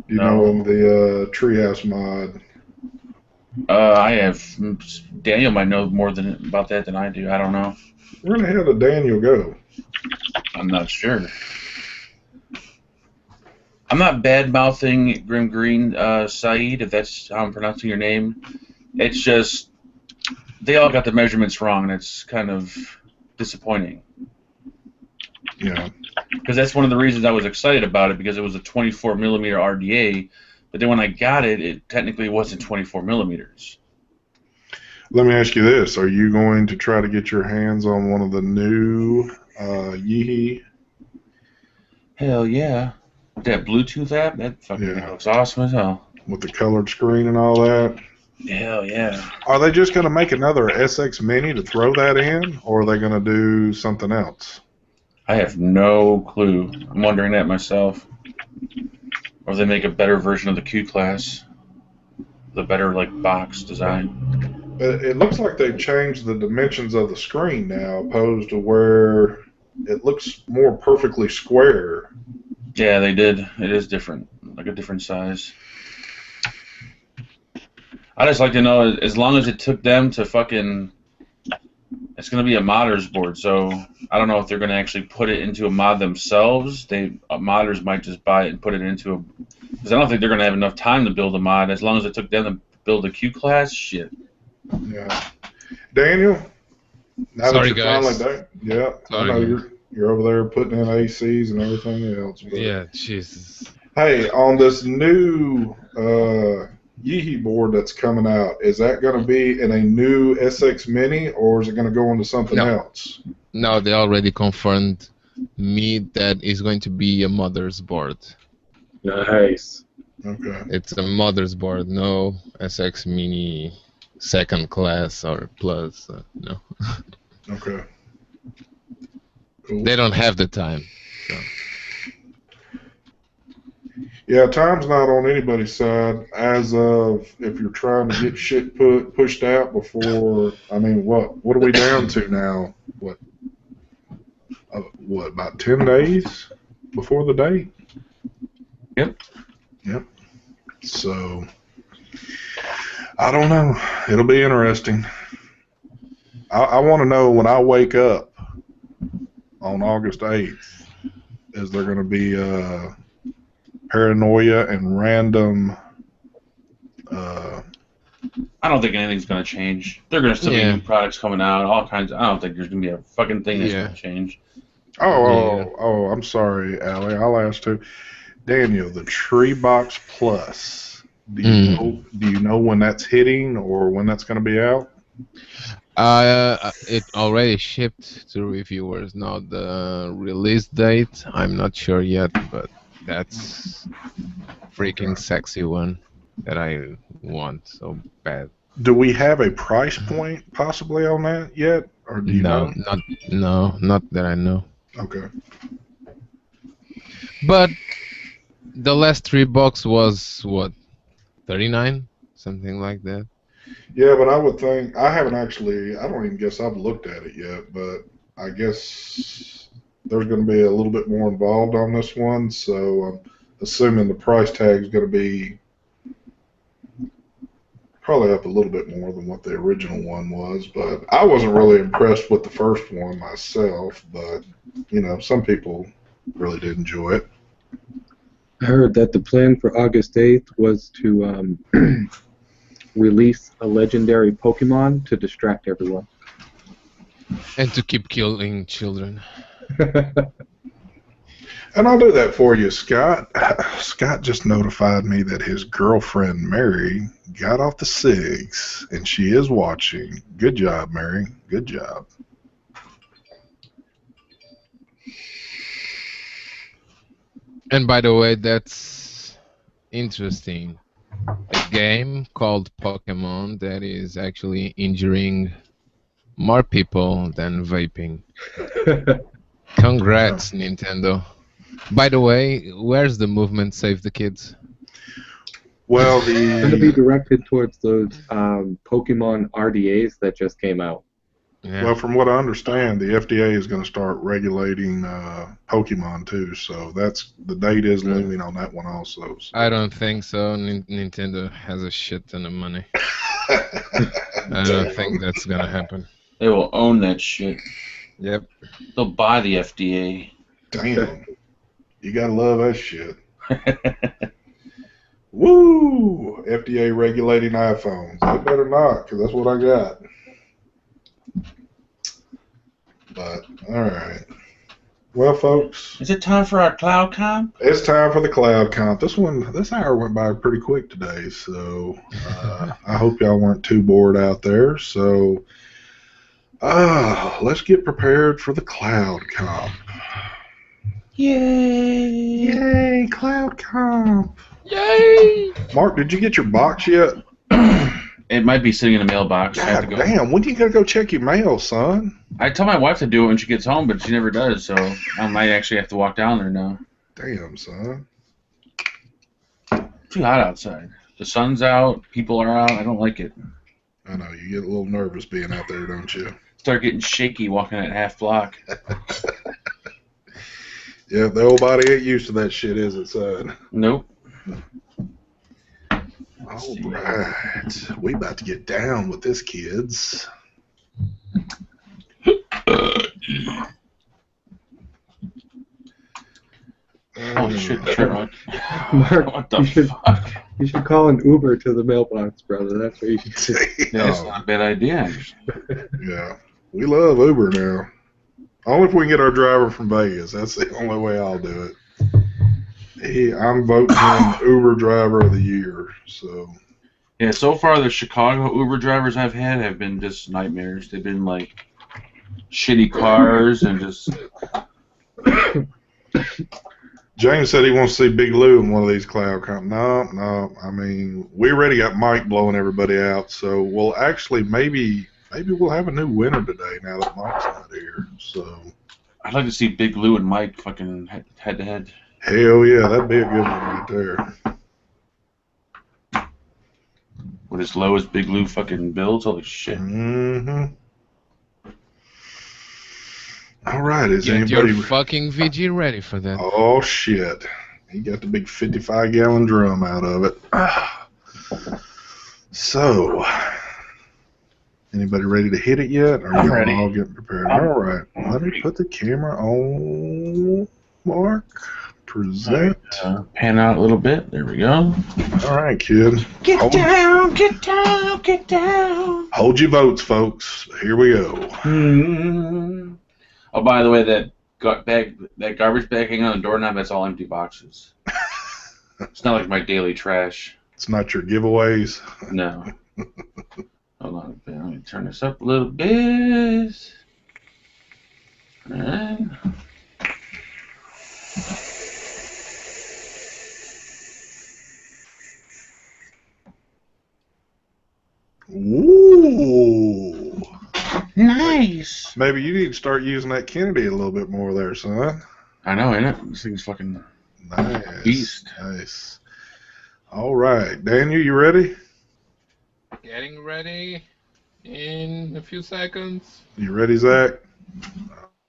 You know, in the Treehouse mod, I have Daniel might know more about that than I do. I don't know. where in the hell did Daniel go? I'm not sure. I'm not bad mouthing Grim Green Saeed, if that's how I'm pronouncing your name. It's just they all got the measurements wrong, and it's kind of disappointing. Yeah. Because that's one of the reasons I was excited about it, because it was a 24 millimeter RDA, but then when I got it, it technically wasn't 24 millimeters. Let me ask you this: are you going to try to get your hands on one of the new Yeehee? Hell yeah. That Bluetooth app, that fucking thing looks awesome as hell. With the colored screen and all that? Hell yeah. Are they just going to make another SX Mini to throw that in, or are they going to do something else? I have no clue. I'm wondering that myself. Or they make a better version of the Q class. The better, like, box design. But it looks like they've changed the dimensions of the screen now, opposed to where it looks more perfectly square. Yeah, they did. It is different. Like a different size. I just like to know, as long as it took them to fucking... It's going to be a modder's board, so I don't know if they're going to actually put it into a mod themselves. Modders might just buy it and put it into a... Because I don't think they're going to have enough time to build a mod. As long as it took them to build a Q class, shit. Yeah. Daniel? Now Sorry, that you're guys. finally done. Yeah, Sorry, I know you're over there putting in ACs and everything else. But Yeah, Jesus. hey, on this new Yeehee board that's coming out, is that going to be in a new SX Mini, or is it going to go into something else? No, they already confirmed me that it's going to be a mother's board. Nice. Okay. It's a mother's board, no SX Mini second class or plus. No. Okay. Cool. They don't have the time. So. Yeah, time's not on anybody's side as of if you're trying to get shit pushed out before. I mean, what are we down to now? What, about 10 days before the date? Yep. So, I don't know. It'll be interesting. I want to know when I wake up on August 8th, is there going to be paranoia and random... I don't think anything's going to change. They're going to still be new products coming out, all kinds of... I don't think there's going to be a fucking thing that's going to change. Oh, I'm sorry, Allie. I'll ask too. Daniel, the Tree Box Plus. Do you know when that's hitting or when that's going to be out? It already shipped to reviewers. Now the release date, I'm not sure yet, but that's freaking sexy one that I want so bad. Do we have a price point possibly on that yet, or do you know? Not that I know. Okay. But the last $3 was what, 39, something like that. Yeah, but I would think I don't even guess I've looked at it yet, but I guess there's going to be a little bit more involved on this one, so I'm assuming the price tag is going to be probably up a little bit more than what the original one was, but I wasn't really impressed with the first one myself, but, some people really did enjoy it. I heard that the plan for August 8th was to release a legendary Pokemon to distract everyone. And to keep killing children. And I'll do that for you, Scott. Scott just notified me that his girlfriend, Mary, got off the cigs, and she is watching. Good job, Mary. Good job. And by the way, that's interesting. A game called Pokemon that is actually injuring more people than vaping. Congrats, Nintendo. By the way, where's the movement Save the Kids? Well, It's going to be directed towards those Pokemon RDAs that just came out. Yeah. Well, from what I understand, the FDA is going to start regulating Pokemon too. So that's the date is looming on that one also. So. I don't think so. Nintendo has a shit ton of money. I don't think that's gonna happen. They will own that shit. Yep. They'll buy the FDA. Damn. You gotta love that shit. Woo! FDA regulating iPhones. They better not, because that's what I got. But, alright. Well, folks. Is it time for our cloud comp? It's time for the cloud comp. This hour went by pretty quick today, so I hope y'all weren't too bored out there. So, let's get prepared for the cloud comp. Yay! Yay, cloud comp. Yay! Mark, did you get your box yet? It might be sitting in the mailbox. I have God to go. damn, when do you gotta go check your mail, son? I tell my wife to do it when she gets home, but she never does, so I might actually have to walk down there now. Damn, son. Too hot outside. The sun's out, people are out. I don't like it. I know, you get a little nervous being out there, don't you? Start getting shaky walking that half block. Yeah, the old body ain't used to that shit, is it, son? Nope. All right. We about to get down with this, kids. Holy shit, Sherlock. Mark, What the fuck? you should call an Uber to the mailbox, brother. That's what you should do. Yeah, that's not a bad idea, actually. Yeah. We love Uber now. Only if we can get our driver from Vegas. That's the only way I'll do it. I'm voting him Uber driver of the year. So. Yeah, so far the Chicago Uber drivers I've had have been just nightmares. They've been like shitty cars and just. James said he wants to see Big Lou in one of these cloud comp. No. I mean, we already got Mike blowing everybody out. So we'll actually maybe we'll have a new winner today now that Mike's not here. So. I'd like to see Big Lou and Mike fucking head to head. Hell yeah, that'd be a good one right there. With as low as Big Lou fucking builds, holy shit. Mm-hmm. All right, is Get anybody your fucking VG ready for that. Oh shit! He got the big 55-gallon drum out of it. So, anybody ready to hit it yet? Or are you ready. all getting prepared? All right, let me put the camera on. Mark, present. Pan out a little bit. There we go. All right, kid. Get down, get down, get down. Hold your votes, folks. Here we go. Oh, by the way, that garbage bag hanging on the doorknob, that's all empty boxes. It's not like my daily trash. It's not your giveaways. No. Hold on a bit. Let me turn this up a little bit. All right. Ooh. Nice. Maybe you need to start using that Kennedy a little bit more there, son. I know, ain't it? This thing's fucking Nice. beast. Nice. All right. Daniel, you ready? Getting ready in a few seconds. You ready, Zach?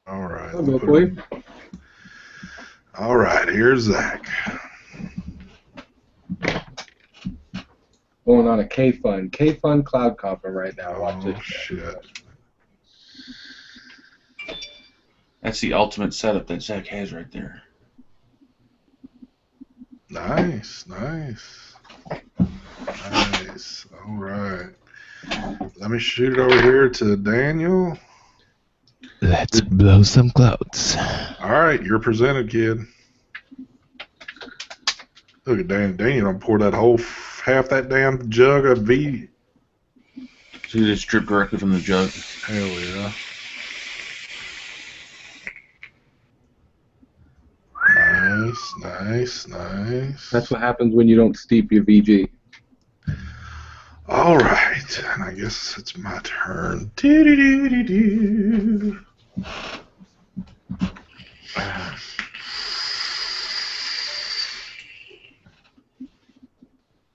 All right. I'll go for you. All right. Here's Zach. Going on a K-Fun. K-Fun cloud copper right now. Watch Oh, this. shit. That's the ultimate setup that Zach has right there. Nice. Nice. Nice. All right. Let me shoot it over here to Daniel. Let's blow some clouds. All right. You're presented, kid. Look at Daniel. Daniel done poured that whole half that damn jug of V. So you just drip directly from the jug. Hell yeah. Nice, nice, nice. That's what happens when you don't steep your VG. All right, and I guess it's my turn. Do-do-do-do-do.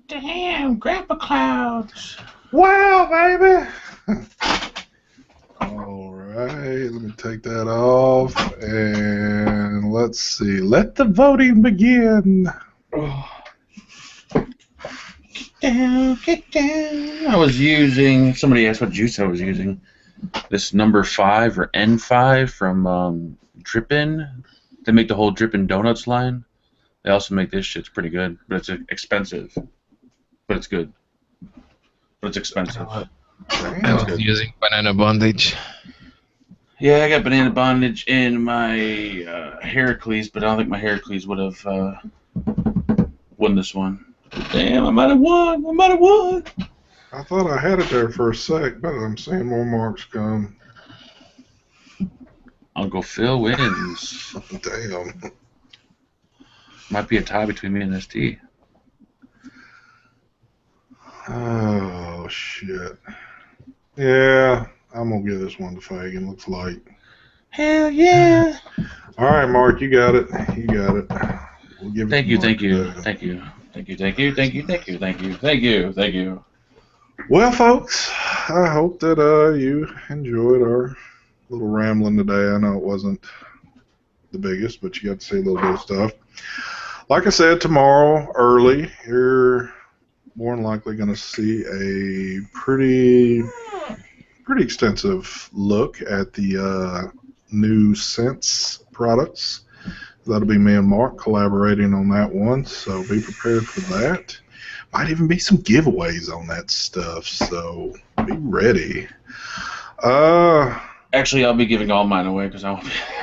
Damn, Grandpa Clouds. Wow, baby. All right, let me take that off, and let's see. Let the voting begin. Get down. I was using, somebody asked what juice I was using. This number 5 or N5 from Drippin'. They make the whole Drippin' Donuts line. They also make this shit. It's pretty good, but it's expensive. But it's good. But it's expensive. I was using banana bondage. Yeah, I got banana bondage in my Heracles, but I don't think my Heracles would have won this one. Damn, I might have won. I might have won. I thought I had it there for a sec, but I'm seeing more marks come. Uncle Phil wins. Damn. Might be a tie between me and ST. Oh, shit. Yeah, I'm going to give this one to Fagan. Looks like. Hell yeah. All right, Mark, you got it. You got it. We'll give it Thank to you, Mark thank you, today. thank you, thank you, thank you, thank you, thank you, thank you, thank you, thank you. Well, folks, I hope that you enjoyed our little rambling today. I know it wasn't the biggest, but you got to see a little bit of stuff. Like I said, tomorrow early, you're more than likely going to see a pretty extensive look at the new Sense products. That'll be me and Mark collaborating on that one, so be prepared for that. Might even be some giveaways on that stuff, so be ready. Actually, I'll be giving all mine away because I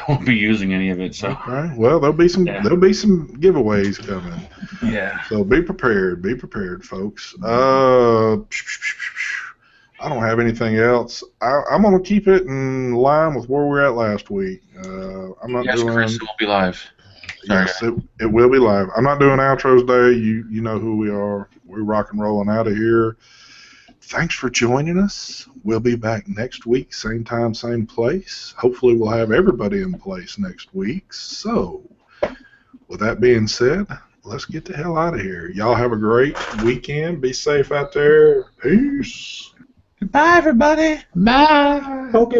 won't be using any of it. So. Okay. Well, there'll be some giveaways coming. Yeah. So be prepared, folks. I don't have anything else. I'm gonna keep it in line with where we were at last week. I'm not yes, doing. Chris, it will be live. Sorry, Yes, it will be live. I'm not doing outros today. You know who we are. We're rock and rolling out of here. Thanks for joining us. We'll be back next week, same time, same place. Hopefully we'll have everybody in place next week. So, with that being said, let's get the hell out of here. Y'all have a great weekend. Be safe out there. Peace. Goodbye, everybody. Bye. Okay.